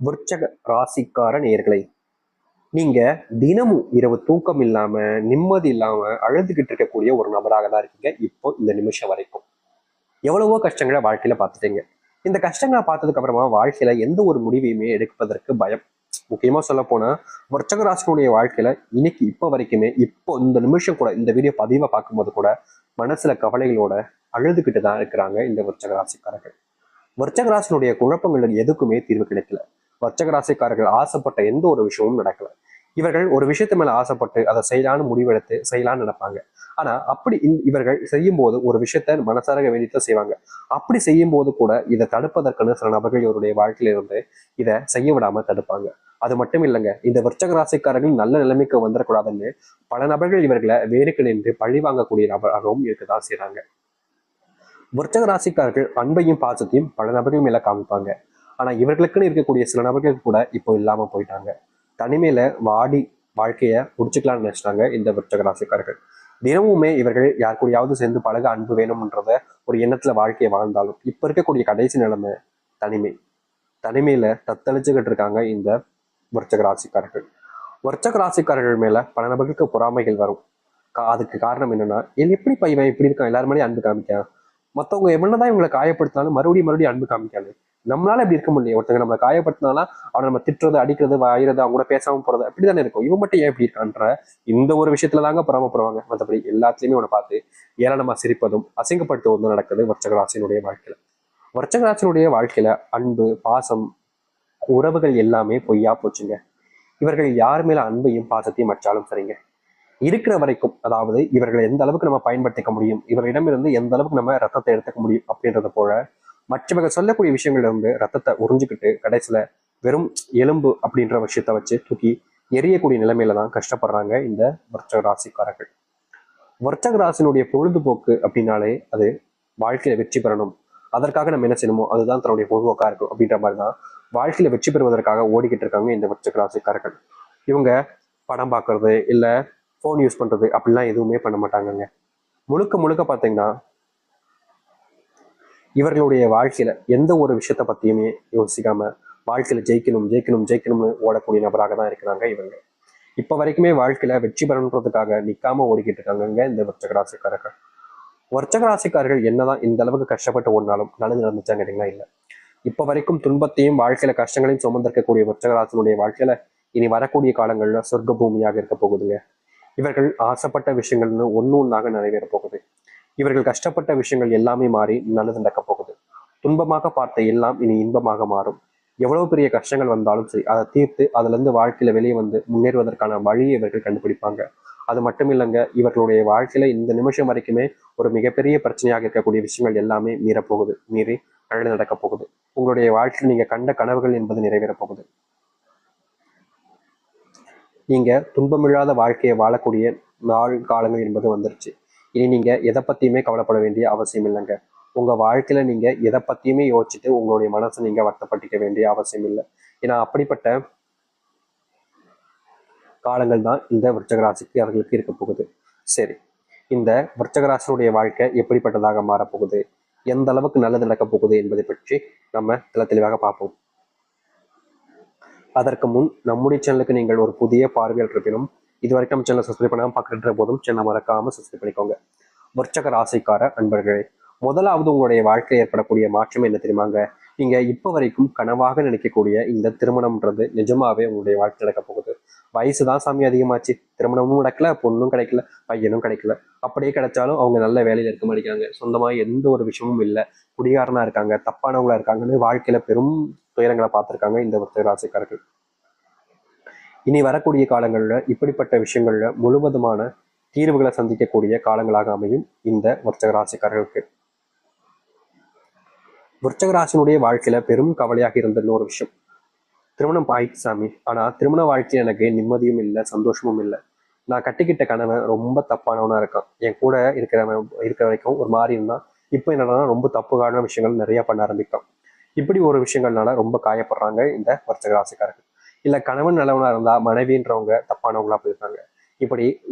விருச்சக ராசிக்கார நேயர்களே, நீங்க தினமும் இரவு தூக்கம் இல்லாம நிம்மதி இல்லாம அழுதுகிட்டு இருக்கக்கூடிய ஒரு நபராக தான் இருக்கீங்க இப்போ இந்த நிமிஷம் வரைக்கும். எவ்வளவோ கஷ்டங்களை வாழ்க்கையில பார்த்துட்டீங்க. இந்த கஷ்டங்களை பார்த்ததுக்கு அப்புறமா வாழ்க்கையில எந்த ஒரு முடிவையுமே எடுப்பதற்கு பயம். முக்கியமா சொல்ல போனா விருச்சக ராசினுடைய வாழ்க்கையில இன்னைக்கு இப்ப வரைக்குமே இப்போ இந்த நிமிஷம் கூட இந்த வீடியோ பதிவை பார்க்கும்போது கூட மனசுல கவலைகளோட அழுதுகிட்டு தான் இருக்கிறாங்க இந்த விருச்சக ராசிக்காரர்கள். விருச்சக ராசினுடைய குழப்பங்களுக்கு எதுக்குமே தீர்வு கிடைக்கல. விருச்சக ராசிக்காரர்கள் ஆசைப்பட்ட எந்த ஒரு விஷயமும் நடக்கல. இவர்கள் ஒரு விஷயத்து மேல ஆசைப்பட்டு அதை செய்யலான்னு முடிவெடுத்து செய்யலான்னு நினைப்பாங்க. ஆனா அப்படி இவர்கள் செய்யும் போது ஒரு விஷயத்த மனசார வேண்டித்தான் செய்வாங்க. அப்படி செய்யும் போது கூட இதை தடுப்பதற்குன்னு சில நபர்கள் இவருடைய வாழ்க்கையில இருந்து இதை செய்ய விடாம தடுப்பாங்க. அது மட்டும் இல்லைங்க, இந்த விருச்சக ராசிக்காரர்கள் நல்ல நிலைமைக்கு வந்துடக்கூடாதுன்னு பல நபர்கள் இவர்களை வேருக்கு நின்று பழி வாங்கக்கூடிய நபராகவும் இருக்கதான் செய்யறாங்க. விருச்சக ராசிக்காரர்கள் அன்பையும் பாசத்தையும் பல நபர்கள் மேல காமிப்பாங்க. ஆனா இவர்களுக்குன்னு இருக்கக்கூடிய சில நபர்கள் கூட இப்போ இல்லாம போயிட்டாங்க. தனிமையில வாடி வாழ்க்கைய முடிச்சுக்கலாம்னு நினைச்சிட்டாங்க இந்த விருச்சக ராசிக்காரர்கள். தினமுமே இவர்கள் யார் கூடயாவது சேர்ந்து பழக அன்பு வேணும்ன்றத ஒரு எண்ணத்துல வாழ்க்கையை வாழ்ந்தாலும் இப்ப இருக்கக்கூடிய கடைசி நிலைமை தனிமை. தனிமையில தத்தளிச்சுக்கிட்டு இருக்காங்க இந்த விருச்சக ராசிக்காரர்கள். விருச்சக ராசிக்காரர்கள் மேல பல நபர்களுக்கு பொறாமைகள் வரும். அதுக்கு காரணம் என்னன்னா, எப்படி இவன் இப்படி இருக்கான், எல்லாரும் மேலேயும் அன்பு காமிக்கான், மற்றவங்க என்னதான் இவங்களை காயப்படுத்தினாலும் மறுபடியும் அன்பு காமிக்காது. நம்மளால இப்படி இருக்க முடியும். ஒருத்தங்க நம்மளை காயப்படுத்தினாலும் அவனை நம்ம திட்டுறது, அடிக்கிறது, வாயிறது, அவங்க கூட பேசாம போறது அப்படிதானே இருக்கும். இவன் மட்டும் ஏன் இப்படி இருக்கான்ற இந்த ஒரு விஷயத்துல தாங்க பொறாமப்படுவாங்க. மற்றபடி எல்லாத்துலயுமே அவனை பார்த்து ஏளனமா சிரிப்பதும் அசிங்கப்படுத்துவதும் நடக்குது விருச்சக ராசியினுடைய வாழ்க்கையில. விருச்சக ராசியினுடைய வாழ்க்கையில அன்பு, பாசம், உறவுகள் எல்லாமே பொய்யா போச்சுங்க. இவர்கள் யார் மேல அன்பையும் பாசத்தையும் வச்சாலும் சரிங்க, இருக்கிற வரைக்கும், அதாவது இவர்களை எந்த அளவுக்கு நம்ம பயன்படுத்திக்க முடியும், இவர்களிடமிருந்து எந்த அளவுக்கு நம்ம ரத்தத்தை எடுத்துக்க முடியும் அப்படின்றத போல மற்றவர்கள் சொல்லக்கூடிய விஷயங்கள்ல இருந்து ரத்தத்தை உறிஞ்சுக்கிட்டு கடைசியில வெறும் எலும்பு அப்படின்ற விஷயத்த வச்சு தூக்கி எரியக்கூடிய நிலைமையில தான் கஷ்டப்படுறாங்க இந்த விருச்சக ராசிக்காரர்கள். விருச்சக ராசினுடைய பொழுதுபோக்கு அப்படின்னாலே அது வாழ்க்கையில வெற்றி பெறணும், அதற்காக நம்ம என்ன செய்யணுமோ அதுதான் தன்னுடைய பொழுதுபோக்கா இருக்கும் அப்படின்ற மாதிரி தான் வாழ்க்கையில வெற்றி பெறுவதற்காக ஓடிக்கிட்டு இருக்காங்க இந்த விருச்சக ராசிக்காரர்கள். இவங்க படம் பார்க்கறது இல்ல ஃபோன் யூஸ் பண்றது அப்படிலாம் எதுவுமே பண்ண மாட்டாங்கங்க. முழுக்க முழுக்க பார்த்தீங்கன்னா இவர்களுடைய வாழ்க்கையில எந்த ஒரு விஷயத்த பத்தியுமே யோசிக்காம வாழ்க்கையில ஜெயிக்கணும் ஜெயிக்கணும் ஜெயிக்கணும்னு ஓடக்கூடிய நபராக தான் இருக்கிறாங்க இவங்க. இப்ப வரைக்குமே வாழ்க்கையில வெற்றி பெறணுன்றதுக்காக நிக்காம ஓடிக்கிட்டு இருக்காங்க இந்த விருச்சக ராசிக்காரர்கள். விருச்சக ராசிக்காரர்கள் என்னதான் இந்த அளவுக்கு கஷ்டப்பட்டு ஓடினாலும் நல்லது நடந்துச்சாங்க கேட்டீங்கன்னா இல்ல. இப்ப வரைக்கும் துன்பத்தையும் வாழ்க்கையில கஷ்டங்களையும் சுமந்திருக்கக்கூடிய விருச்சக ராசினுடைய வாழ்க்கையில இனி வரக்கூடிய காலங்கள்ல சொர்க்க பூமியாக இருக்க போகுதுங்க. இவர்கள் ஆசைப்பட்ட விஷயங்கள்னு ஒன்னாக நிறைவேற போகுது. இவர்கள் கஷ்டப்பட்ட விஷயங்கள் எல்லாமே மாறி நல்லது நடக்க போகுது. துன்பமாக பார்த்த எல்லாம் இனி இன்பமாக மாறும். எவ்வளவு பெரிய கஷ்டங்கள் வந்தாலும் சரி அதை தீர்த்து அதுல இருந்து வாழ்க்கையில வெளியே வந்து முன்னேறுவதற்கான வழியை இவர்கள் கண்டுபிடிப்பாங்க. அது மட்டும் இல்லைங்க, இவர்களுடைய வாழ்க்கையில இந்த நிமிஷம் வரைக்குமே ஒரு மிகப்பெரிய பிரச்சனையாக இருக்கக்கூடிய விஷயங்கள் எல்லாமே மீறப்போகுது, மீறி நல்லது நடக்க போகுது. உங்களுடைய வாழ்க்கையில் நீங்க கண்ட கனவுகள் என்பது நிறைவேற போகுது. நீங்க துன்பமில்லாத வாழ்க்கையை வாழக்கூடிய நாள் காலங்கள் என்பது வந்துருச்சு. இனி நீங்க எதை பத்தியுமே கவலைப்பட வேண்டிய அவசியம் இல்லைங்க. உங்க வாழ்க்கையில நீங்க எதை பத்தியுமே யோசிச்சுட்டு உங்களுடைய மனசை நீங்க வருத்தப்பட்டிக்க வேண்டிய அவசியம் இல்லை. ஏன்னா அப்படிப்பட்ட காலங்கள் தான் இந்த விருச்சக ராசிக்கு அவர்களுக்கு இருக்க போகுது. சரி, இந்த விருச்சக ராசியுடைய வாழ்க்கை எப்படிப்பட்டதாக மாறப்போகுது, எந்த அளவுக்கு நல்லது நடக்க போகுது என்பதை பற்றி நம்ம தெளிவாக பார்ப்போம். அதற்கு முன் நம்முடைய சேனலுக்கு நீங்கள் ஒரு புதிய பார்வையாளர் இருப்பினும் இதுவரைக்கும் நம்ம சேனலை சப்ஸ்கிரைப் பண்ணாமல் பார்க்கின்ற போதும் சேனலை மறக்காம சப்ஸ்கிரைப் பண்ணிக்கோங்க. விருச்சக ராசிக்கார அன்பர்களே, முதலாவது உங்களுடைய வாழ்க்கையில் ஏற்படக்கூடிய மாற்றம் என்ன தெரியுமாங்க? நீங்க இப்ப வரைக்கும் கனவாக நினைக்கக்கூடிய இந்த திருமணம்ன்றது நிஜமாவே உங்களுடைய வாழ்க்கை நடக்க போகுது. வயசுதான் சாமி அதிகமாச்சு, திருமணமும் நடக்கல, பொண்ணும் கிடைக்கல, பையனும் கிடைக்கல. அப்படியே கிடைச்சாலும் அவங்க நல்ல வேலையில இருக்க மாட்டேங்கிறாங்க, சொந்தமா எந்த ஒரு விஷயமும் இல்லை, குடிகாரனா இருக்காங்க, தப்பானவங்களா இருக்காங்கன்னு வாழ்க்கையில பெரும் துயரங்களை பார்த்திருக்காங்க இந்த விருச்சக ராசிக்காரர்கள். இனி வரக்கூடிய காலங்கள்ல இப்படிப்பட்ட விஷயங்கள்ல முழுவதுமான தீர்வுகளை சந்திக்கக்கூடிய காலங்களாக அமையும் இந்த விருச்சக ராசிக்காரர்களுக்கு. விருச்சக ராசினுடைய வாழ்க்கையில பெரும் கவலையாக இருந்த இன்னொரு விஷயம், திருமணம் ஆயிடுச்சு சாமி, ஆனா திருமண வாழ்க்கையில் எனக்கு நிம்மதியும் இல்லை, சந்தோஷமும் இல்லை. நான் கட்டிக்கிட்ட கணவன் ரொம்ப தப்பானவனா இருக்கான், என் கூட இருக்கிற வரைக்கும் ஒரு மாதிரி இருந்தான், இப்போ என்னன்னா ரொம்ப தப்புக்கான விஷயங்கள் நிறைய பண்ண ஆரம்பிக்கும். இப்படி ஒரு விஷயங்கள்னால ரொம்ப காயப்படுறாங்க இந்த விருச்சக ராசிக்காரர்கள். இல்ல கணவன் நல்லவனா இருந்தா மனைவின்றவங்க தப்பானவங்களா போயிருக்காங்க. இப்படி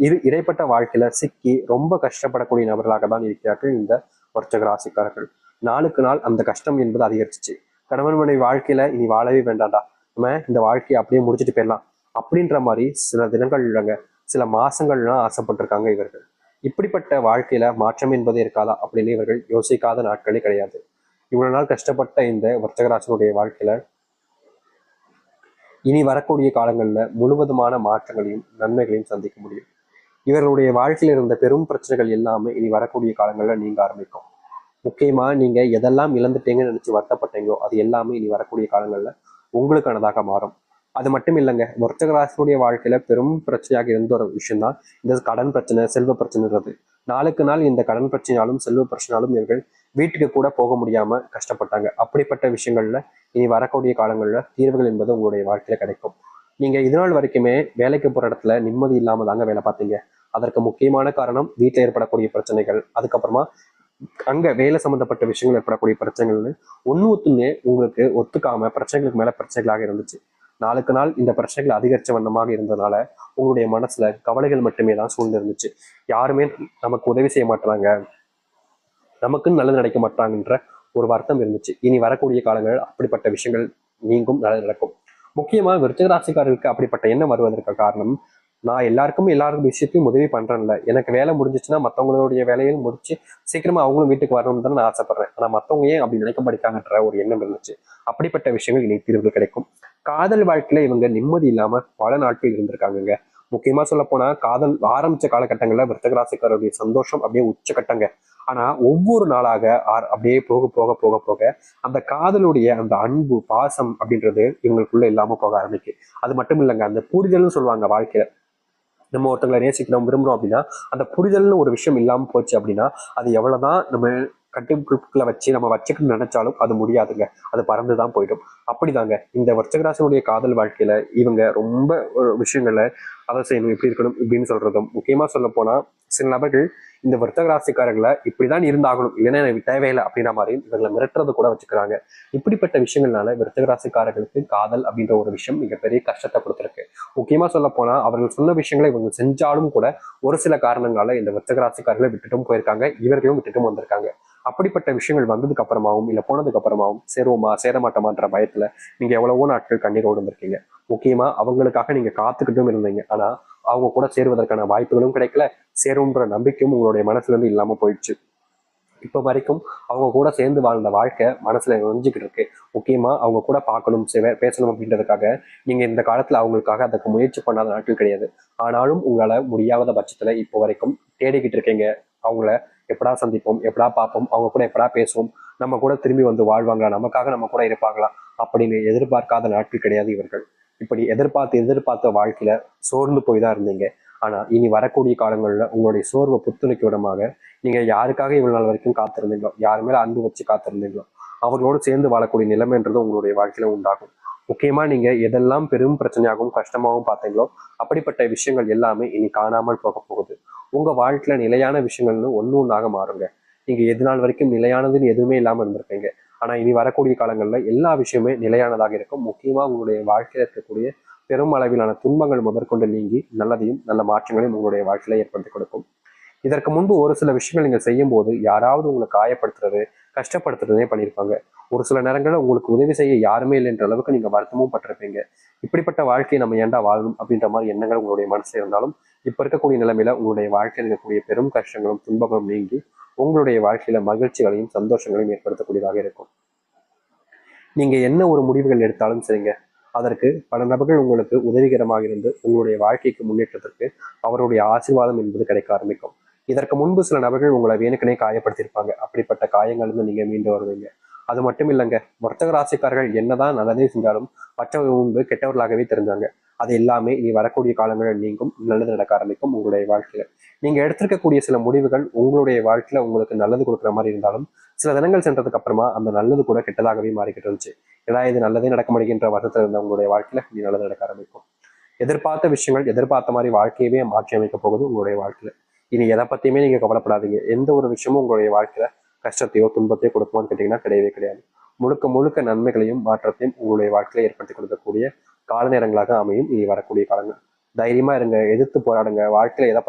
இடைப்பட்ட வாழ்க்கையில சிக்கி ரொம்ப கஷ்டப்படக்கூடிய நபர்களாக தான் இருக்கிறார்கள் இந்த விருச்சக ராசிக்காரர்கள். நாளுக்கு நாள் அந்த கஷ்டம் என்பது அதிகரிச்சிச்சு. கணவன் மனைவி வாழ்க்கையில இனி வாழவே வேண்டாம்டா, நம்ம இந்த வாழ்க்கையை அப்படியே முடிச்சுட்டு போயிடலாம் அப்படின்ற மாதிரி சில தினங்கள் இல்லைங்க, சில மாசங்கள்லாம் ஆசைப்பட்டிருக்காங்க இவர்கள். இப்படிப்பட்ட வாழ்க்கையில மாற்றம் என்பதே இருக்காதா அப்படின்னு இவர்கள் யோசிக்காத நாட்களே கிடையாது. இவ்வளவு நாள் கஷ்டப்பட்ட இந்த வர்த்தகராசனுடைய வாழ்க்கையில இனி வரக்கூடிய காலங்கள்ல முழுவதுமான மாற்றங்களையும் நன்மைகளையும் சந்திக்க முடியும். இவர்களுடைய வாழ்க்கையில் இருந்த பெரும் பிரச்சனைகள் எல்லாமே இனி வரக்கூடிய காலங்கள்ல நீங்க ஆரம்பிக்கும். முக்கியமா நீங்க எதெல்லாம் இழந்துட்டீங்கன்னு நினைச்சு வருத்தப்பட்டீங்களோ அது எல்லாமே இனி வரக்கூடிய காலங்கள்ல உங்களுக்கானதாக மாறும். அது மட்டும் இல்லைங்க, வர்த்தக ராசினுடைய வாழ்க்கையில பெரும் பிரச்சனையாக இருந்த ஒரு விஷயம் தான் இந்த கடன் பிரச்சனை, செல்வ பிரச்சனைன்றது. நாளுக்கு நாள் இந்த கடன் பிரச்சனையாலும் செல்வ பிரச்சனையாலும் இவர்கள் வீட்டுக்கு கூட போக முடியாம கஷ்டப்பட்டாங்க. அப்படிப்பட்ட விஷயங்கள்ல இனி வரக்கூடிய காலங்கள்ல தீர்வுகள் என்பது உங்களுடைய வாழ்க்கையில கிடைக்கும். நீங்க இது நாள் வரைக்குமே வேலைக்கு போற இடத்துல நிம்மதி இல்லாம தாங்க வேலை பார்த்தீங்க. அதற்கு முக்கியமான காரணம் வீட்டில் ஏற்படக்கூடிய பிரச்சனைகள், அதுக்கப்புறமா அங்க வேலை சம்பந்தப்பட்ட விஷயங்கள் ஏற்படக்கூடிய பிரச்சனைகள்னு ஒண்ணு உங்களுக்கு ஒத்துக்காம பிரச்சனைகளுக்கு மேல பிரச்சனைகளாக இருந்துச்சு. நாளுக்கு நாள் இந்த பிரச்சனைகள் அதிகரிச்ச வண்ணமாக இருந்ததுனால உங்களுடைய மனசுல கவலைகள் மட்டுமே தான் சூழ்ந்து இருந்துச்சு. யாருமே நமக்கு உதவி செய்ய மாட்டாங்க, நமக்குன்னு நல்லது நடக்க மாட்டாங்கன்ற ஒரு வருத்தம் இருந்துச்சு. இனி வரக்கூடிய காலங்கள் அப்படிப்பட்ட விஷயங்கள் நீங்கும், நல்லது நடக்கும். முக்கியமா விருச்சிக ராசிக்காரர்களுக்கு அப்படிப்பட்ட எண்ணம் வருவதற்கு காரணம், நான் எல்லாருக்கும் விஷயத்தையும் உதவி பண்றேன்ல, எனக்கு வேலை முடிஞ்சிச்சுன்னா மற்றவங்களுடைய வேலையும் முடிச்சு சீக்கிரமா அவங்களும் வீட்டுக்கு வரணும்னு தான் நான் ஆசைப்படுறேன். ஆனா மற்றவங்க ஏன் அப்படி நினைக்க படிக்காங்கன்ற ஒரு எண்ணம் இருந்துச்சு. அப்படிப்பட்ட விஷயங்கள் இனி தீர்வுகள் கிடைக்கும். காதல் வாழ்க்கையில இவங்க நிம்மதி இல்லாம பல நாட்கள் இருந்திருக்காங்க. முக்கியமா சொல்ல போனா காதல் ஆரம்பிச்ச காலகட்டங்கள்ல விருச்சிக ராசிக்காரருடைய சந்தோஷம் அப்படியே உச்சக்கட்டங்க. ஆனா ஒவ்வொரு நாளாக அப்படியே போக போக போக போக அந்த காதலுடைய அந்த அன்பு பாசம் அப்படின்றது இவங்களுக்குள்ள இல்லாம போக ஆரம்பிக்கு. அது மட்டும் இல்லைங்க, அந்த புரிதல்னு சொல்லுவாங்க வாழ்க்கையில. நம்ம ஒருத்தங்களை நேசிக்கிறோம், விரும்புறோம் அப்படின்னா அந்த புரிதல்னு ஒரு விஷயம் இல்லாம போச்சு அப்படின்னா அது எவ்வளவுதான் நம்ம கட்டுக்குள்ள வச்சு நம்ம வச்சுக்கணும்னு நினைச்சாலும் அது முடியாதுங்க. அது பறந்துதான் போயிடும். அப்படிதாங்க இந்த விருச்சிக காதல் வாழ்க்கையில இவங்க ரொம்ப விஷயங்களை அதை செய்யணும், இப்படி இருக்கணும் இப்படின்னு சொல்றதும், முக்கியமா சொல்ல போனா சில நபர்கள் இந்த வர்த்தக ராசிக்காரர்களை இப்படிதான் இருந்தாகணும், இல்லைன்னா எனக்கு தேவையில்லை அப்படின்ற மாதிரி இவங்களை மிரட்டுறது கூட வச்சுக்கிறாங்க. இப்படிப்பட்ட விஷயங்கள்னால விருச்சிக ராசிக்காரர்களுக்கு காதல் அப்படின்ற ஒரு விஷயம் மிகப்பெரிய கஷ்டத்தை கொடுத்துருக்கு. முக்கியமா சொல்ல போனா அவர்கள் சொன்ன விஷயங்களை இவங்க செஞ்சாலும் கூட ஒரு சில காரணங்களால இந்த வர்த்தக ராசிக்காரர்களை விட்டுட்டும் போயிருக்காங்க, இவர்களும் விட்டுட்டும் வந்திருக்காங்க. அப்படிப்பட்ட விஷயங்கள் வந்ததுக்கு அப்புறமாவும் இல்ல போனதுக்கு அப்புறமாவும் சேருவோமா சேரமாட்டோமான்ற பயத்துல நீங்க எவ்வளவோ நாட்கள் கண்ணீரோடு இருந்திருக்கீங்க. முக்கியமா அவங்களுக்காக நீங்க காத்துக்கிட்டும் இருந்தீங்க. ஆனா அவங்க கூட சேருவதற்கான வாய்ப்புகளும் கிடைக்கல, சேரும்ன்ற நம்பிக்கையும் உங்களுடைய மனசுல இருந்து இல்லாம போயிடுச்சு. இப்ப வரைக்கும் அவங்க கூட சேர்ந்து வாழ்ந்த வாழ்க்கை மனசுல நொஞ்சிக்கிட்டு இருக்கு. முக்கியமா அவங்க கூட பார்க்கணும், பேசணும் அப்படின்றதுக்காக நீங்க இந்த காலத்துல அவங்களுக்காக அதுக்கு முயற்சி பண்ணாத நாட்கள் கிடையாது. ஆனாலும் உங்களால முடியாத பட்சத்துல இப்போ வரைக்கும் தேடிக்கிட்டு இருக்கீங்க. அவங்கள எப்படா சந்திப்போம், எப்படா பார்ப்போம், அவங்க கூட எப்படா பேசுவோம், நம்ம கூட திரும்பி வந்து வாழ்வாங்களா, நமக்காக நம்ம கூட இருப்பாங்களா அப்படின்னு எதிர்பார்க்காத நாட்கள் கிடையாது இவர்கள். இப்படி எதிர்பார்த்த வாழ்க்கையில சோர்ந்து போய் தான் இருந்தீங்க. ஆனா இனி வரக்கூடிய காலங்கள்ல உங்களுடைய சோர்வை புத்துணர்ச்சி விடமாக நீங்க யாருக்காக இவ்வளவு நாள் வரைக்கும் காத்திருந்தீங்களோ, யாரு மேல அன்பு வச்சு காத்திருந்தீங்களோ அவர்களோடு சேர்ந்து வாழக்கூடிய நிலைமைன்றது உங்களுடைய வாழ்க்கையில உண்டாகும். முக்கியமா நீங்க எதெல்லாம் பெரும் பிரச்சனையாகவும் கஷ்டமாகவும் பார்த்தீங்களோ அப்படிப்பட்ட விஷயங்கள் எல்லாமே இனி காணாமல் போக போகுது. உங்க வாழ்க்கையில நிலையான விஷயங்கள்னு ஒண்ணாக மாறுங்க. நீங்க எது நாள் வரைக்கும் நிலையானதுன்னு எதுவுமே இல்லாம இருந்திருப்பீங்க. ஆனா இனி வரக்கூடிய காலங்கள்ல எல்லா விஷயமே நிலையானதாக இருக்கும். முக்கியமா உங்களுடைய வாழ்க்கையில இருக்கக்கூடிய பெரும் அளவிலான துன்பங்கள் முதற்கொண்டு நீங்கி நல்லதையும் நல்ல மாற்றங்களையும் உங்களுடைய வாழ்க்கையில ஏற்படுத்தி கொடுக்கும். இதற்கு முன்பு ஒரு சில விஷயங்கள் நீங்க செய்யும் போது யாராவது உங்களை காயப்படுத்துறது, கஷ்டப்படுத்துறதே பண்ணியிருப்பாங்க. ஒரு சில நேரங்களில் உங்களுக்கு உதவி செய்ய யாருமே இல்லைன்ற அளவுக்கு நீங்க வருத்தமும் பட்டிருப்பீங்க. இப்படிப்பட்ட வாழ்க்கையை நம்ம ஏன்டா வாழணும் அப்படின்ற மாதிரி எண்ணங்கள் உங்களுடைய மனசுல இருந்தாலும் இப்ப இருக்கக்கூடிய நிலைமையில உங்களுடைய வாழ்க்கையில் இருக்கக்கூடிய பெரும் கஷ்டங்களும் துன்பங்களும் நீங்கி உங்களுடைய வாழ்க்கையில மகிழ்ச்சிகளையும் சந்தோஷங்களையும் ஏற்படுத்தக்கூடியதாக இருக்கும். நீங்க என்ன ஒரு முடிவுகள் எடுத்தாலும் சரிங்க, அதற்கு பல நபர்கள் உங்களுக்கு உதவிகரமாக இருந்து உங்களுடைய வாழ்க்கைக்கு முன்னேற்றத்திற்கு அவருடைய ஆசீர்வாதம் என்பது கிடைக்க ஆரம்பிக்கும். இதற்கு முன்பு சில நபர்கள் உங்களை வேணுக்கனே காயப்படுத்தியிருப்பாங்க. அப்படிப்பட்ட காயங்கள் இருந்து நீங்க மீண்டு வருவீங்க. அது மட்டும் இல்லைங்க, வர்த்தக ராசிக்காரர்கள் என்னதான் நல்லதே செஞ்சாலும் மற்றவர்கள் முன்பு கெட்டவர்களாகவே தெரிஞ்சாங்க. அது எல்லாமே இனி வரக்கூடிய காலங்களில் நீங்கும், நல்லது நடக்க ஆரம்பிக்கும் உங்களுடைய வாழ்க்கையில. நீங்க எடுத்திருக்கக்கூடிய சில முடிவுகள் உங்களுடைய வாழ்க்கையில உங்களுக்கு நல்லது கொடுக்குற மாதிரி இருந்தாலும் சில தினங்கள் சென்றதுக்கு அப்புறமா அந்த நல்லது கூட கெட்டதாகவே மாறிக்கிட்டு இருந்துச்சு. ஏன்னா இது நல்லதே நடக்க மாட்டேங்கின்ற வருத்தத்தில் இருந்த உங்களுடைய வாழ்க்கையில இனி நல்லது நடக்க ஆரம்பிக்கும். எதிர்பார்த்த விஷயங்கள் எதிர்பார்த்த மாதிரி வாழ்க்கையவே மாற்றி அமைக்க போகுது உங்களுடைய வாழ்க்கையில. இனி எதை பத்தியுமே நீங்க கவலைப்படாதீங்க. எந்த ஒரு விஷயமும் உங்களுடைய வாழ்க்கையில கஷ்டத்தையோ துன்பத்தையோ கொடுக்குமான்னு கேட்டீங்கன்னா கிடையவே கிடையாது. முழுக்க முழுக்க நன்மைகளையும் மாற்றத்தையும் உங்களுடைய வாழ்க்கையில ஏற்படுத்தி கொடுக்கக்கூடிய கால நேரங்களாக அமையும் இனி வரக்கூடிய காலங்கள். தைரியமா இருங்க, எதிர்த்து போராடுங்க. வாழ்க்கையில எதை